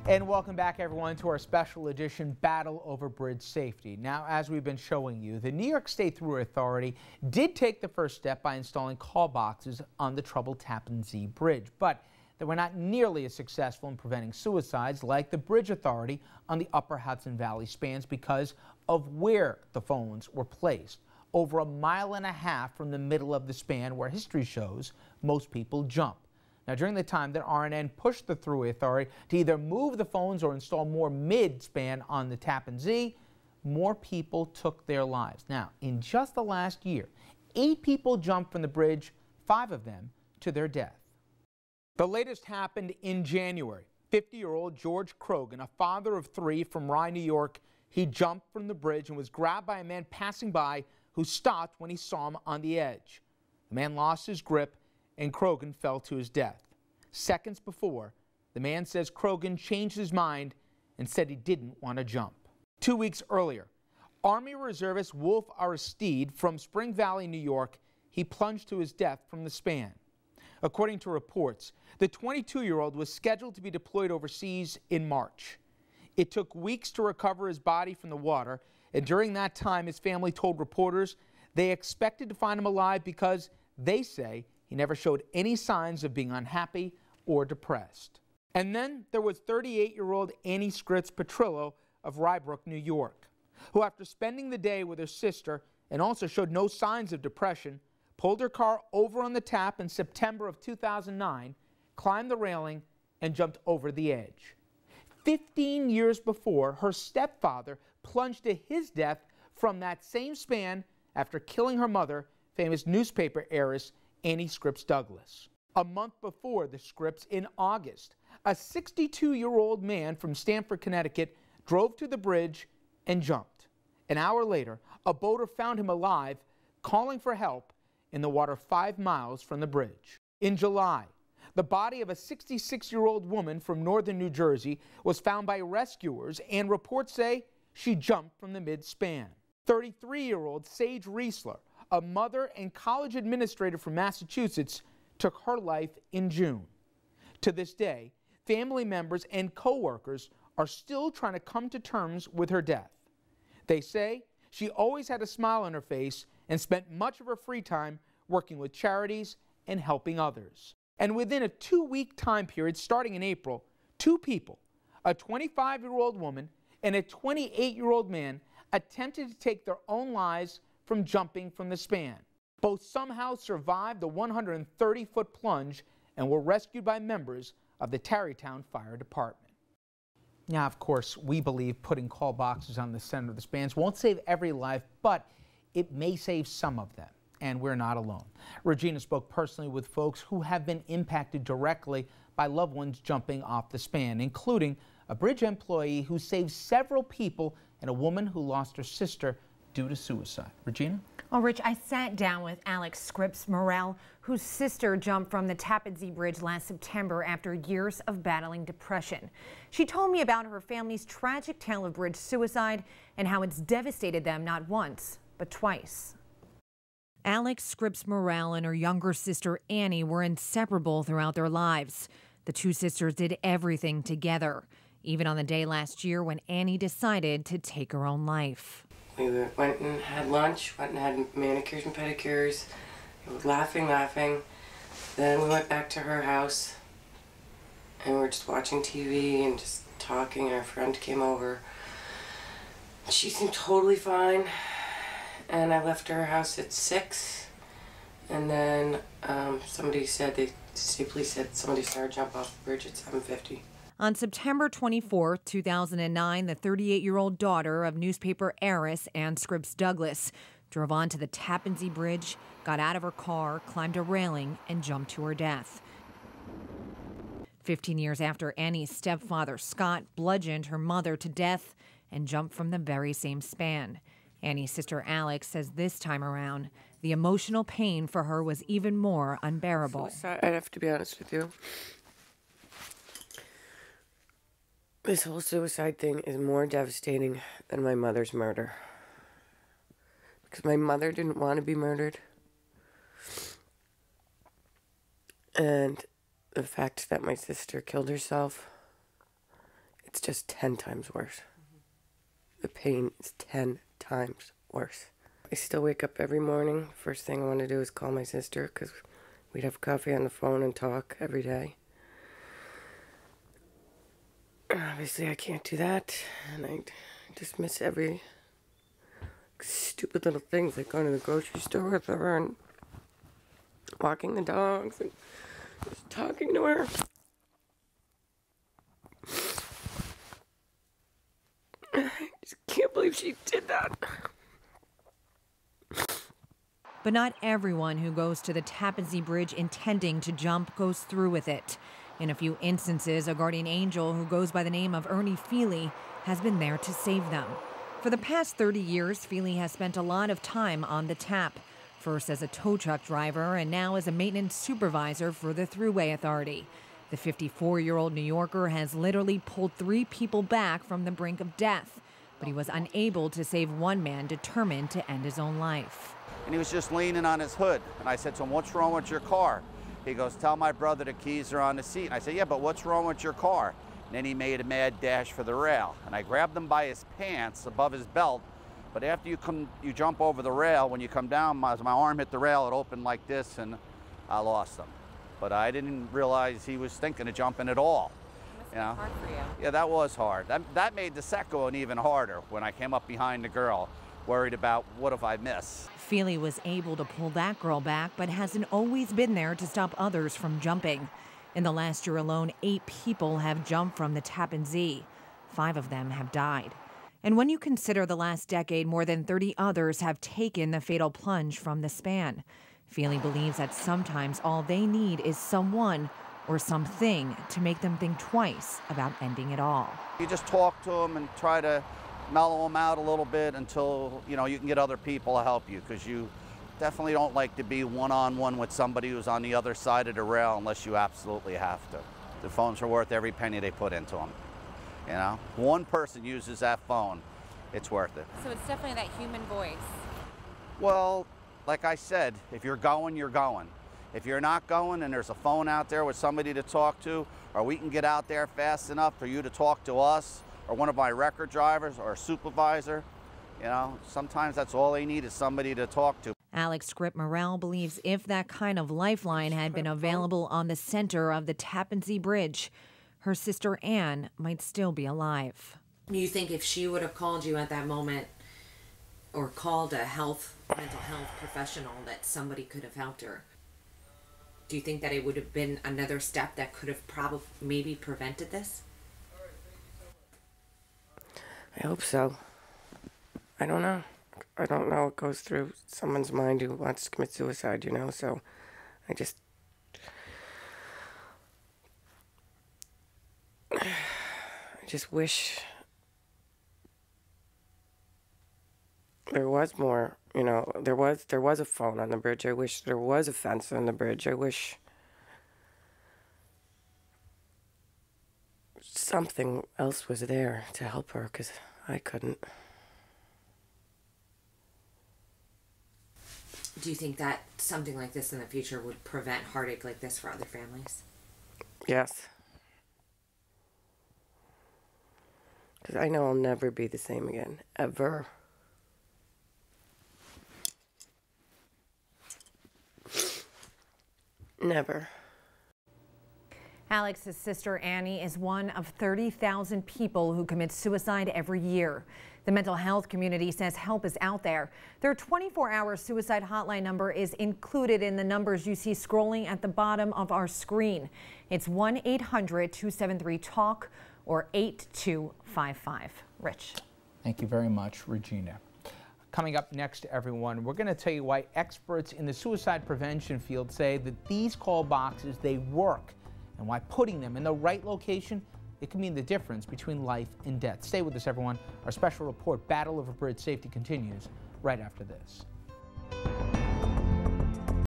And welcome back, everyone, to our special edition Battle Over Bridge Safety. Now, as we've been showing you, the New York State Thruway Authority did take the first step by installing call boxes on the troubled Tappan Zee Bridge, but they were not nearly as successful in preventing suicides like the Bridge Authority on the Upper Hudson Valley spans because of where the phones were placed. Over 1.5 miles from the middle of the span, where history shows most people jump. Now, during the time that RNN pushed the Thruway Authority to either move the phones or install more mid-span on the Tappan Zee, more people took their lives. Now, in just the last year, 8 people jumped from the bridge, 5 of them to their death. The latest happened in January. 50-year-old George Krogan, a father of 3 from Rye, New York, he jumped from the bridge and was grabbed by a man passing by who stopped when he saw him on the edge. The man lost his grip and Krogan fell to his death. Seconds before, the man says Krogan changed his mind and said he didn't want to jump. 2 weeks earlier, Army Reservist Wolf Aristide from Spring Valley, New York, he plunged to his death from the span. According to reports, the 22-year-old was scheduled to be deployed overseas in March. It took weeks to recover his body from the water, and during that time, his family told reporters they expected to find him alive because they say he never showed any signs of being unhappy or depressed. And then there was 38-year-old Annie Scripps Petrillo of Rybrook, New York, who after spending the day with her sister and also showed no signs of depression, pulled her car over on the tap in September of 2009, climbed the railing, and jumped over the edge. 15 years before, her stepfather plunged to his death from that same span after killing her mother, famous newspaper heiress Annie Scripps Douglas. A month before the Scripps, in August, a 62-year-old man from Stamford, Connecticut, drove to the bridge and jumped. An hour later, a boater found him alive, calling for help in the water 5 miles from the bridge. In July, the body of a 66-year-old woman from northern New Jersey was found by rescuers, and reports say she jumped from the mid-span. 33-year-old Sage Riesler, a mother and college administrator from Massachusetts, took her life in June. To this day, family members and co-workers are still trying to come to terms with her death. They say she always had a smile on her face and spent much of her free time working with charities and helping others. And within a 2-week time period starting in April, 2 people, a 25-year-old woman and a 28-year-old man, attempted to take their own lives from jumping from the span. Both somehow survived the 130-foot plunge and were rescued by members of the Tarrytown Fire Department. Now, of course, we believe putting call boxes on the center of the spans won't save every life, but it may save some of them, and we're not alone. Regina spoke personally with folks who have been impacted directly by loved ones jumping off the span, including a bridge employee who saved several people and a woman who lost her sister due to suicide. Regina? Well, Rich, I sat down with Alex Scripps Morel, whose sister jumped from the Tappan Zee Bridge last September after years of battling depression. She told me about her family's tragic tale of bridge suicide and how it's devastated them not once, but twice. Alex Scripps Morel and her younger sister Annie were inseparable throughout their lives. The two sisters did everything together, even on the day last year when Annie decided to take her own life. We went and had lunch, went and had manicures and pedicures. We were laughing. Then we went back to her house and we were just watching TV and just talking, and our friend came over. She seemed totally fine, and I left her house at 6, and then somebody said, the state police said somebody saw her jump off the bridge at 7:50. On September 24, 2009, the 38-year-old daughter of newspaper heiress Ann Scripps Douglas drove onto the Tappan Zee Bridge, got out of her car, climbed a railing, and jumped to her death. 15 years after Annie's stepfather, Scott, bludgeoned her mother to death and jumped from the very same span. Annie's sister Alex says this time around, the emotional pain for her was even more unbearable. I'd have to be honest with you. This whole suicide thing is more devastating than my mother's murder. Because my mother didn't want to be murdered. And the fact that my sister killed herself it's just 10 times worse. The pain is 10 times worse. I still wake up every morning. First thing I want to do is call my sister, because we'd have coffee on the phone and talk every day. Obviously, I can't do that, and I just miss every stupid little things, like going to the grocery store with her and walking the dogs and just talking to her. I just can't believe she did that. But not everyone who goes to the Tappan Zee Bridge intending to jump goes through with it. In a few instances, a guardian angel who goes by the name of Ernie Feely has been there to save them. For the past 30 years, Feely has spent a lot of time on the tap, first as a tow truck driver and now as a maintenance supervisor for the Thruway Authority. The 54-year-old New Yorker has literally pulled 3 people back from the brink of death, but he was unable to save one man determined to end his own life. And he was just leaning on his hood. And I said to him, "What's wrong with your car?" He goes, "Tell my brother the keys are on the seat." And I said, "Yeah, but what's wrong with your car?" And then he made a mad dash for the rail. And I grabbed him by his pants above his belt. But after you jump over the rail, when you come down, as my arm hit the rail, it opened like this, and I lost him. But I didn't realize he was thinking of jumping at all. You know? Hard for you. Yeah, that was hard. That made the second one even harder when I came up behind the girl, worried about what if I miss. Feely was able to pull that girl back, but hasn't always been there to stop others from jumping. In the last year alone, 8 people have jumped from the Tappan Zee. 5 of them have died. And when you consider the last decade, more than 30 others have taken the fatal plunge from the span. Feely believes that sometimes all they need is someone or something to make them think twice about ending it all. You just talk to them and try to mellow them out a little bit until, you can get other people to help you, because you definitely don't like to be one-on-one with somebody who's on the other side of the rail unless you absolutely have to. The phones are worth every penny they put into them. One person uses that phone, it's worth it. So it's definitely that human voice. Well, like I said, if you're going, you're going. If you're not going and there's a phone out there with somebody to talk to, or we can get out there fast enough for you to talk to us, or one of my record drivers, or a supervisor, sometimes that's all they need is somebody to talk to. Alex Scripp-Morrell believes if that kind of lifeline had been available on the center of the Tappan Zee Bridge, her sister Anne might still be alive. Do you think if she would have called you at that moment, or called a mental health professional, that somebody could have helped her? Do you think that it would have been another step that could have maybe prevented this? I hope so. I don't know. I don't know what goes through someone's mind who wants to commit suicide, so I just wish there was more, there was a phone on the bridge. I wish there was a fence on the bridge. I wish something else was there to help her, because I couldn't. Do you think that something like this in the future would prevent heartache like this for other families? Yes. Because I know I'll never be the same again, ever. Never. Alex's sister Annie is one of 30,000 people who commit suicide every year. The mental health community says help is out there. Their 24-hour suicide hotline number is included in the numbers you see scrolling at the bottom of our screen. It's 1-800-273-TALK or 8255. Rich. Thank you very much, Regina. Coming up next, everyone, we're going to tell you why experts in the suicide prevention field say that these call boxes, they work, and why putting them in the right location, it can mean the difference between life and death. Stay with us, everyone. Our special report, Battle Over Bridge Safety, continues right after this.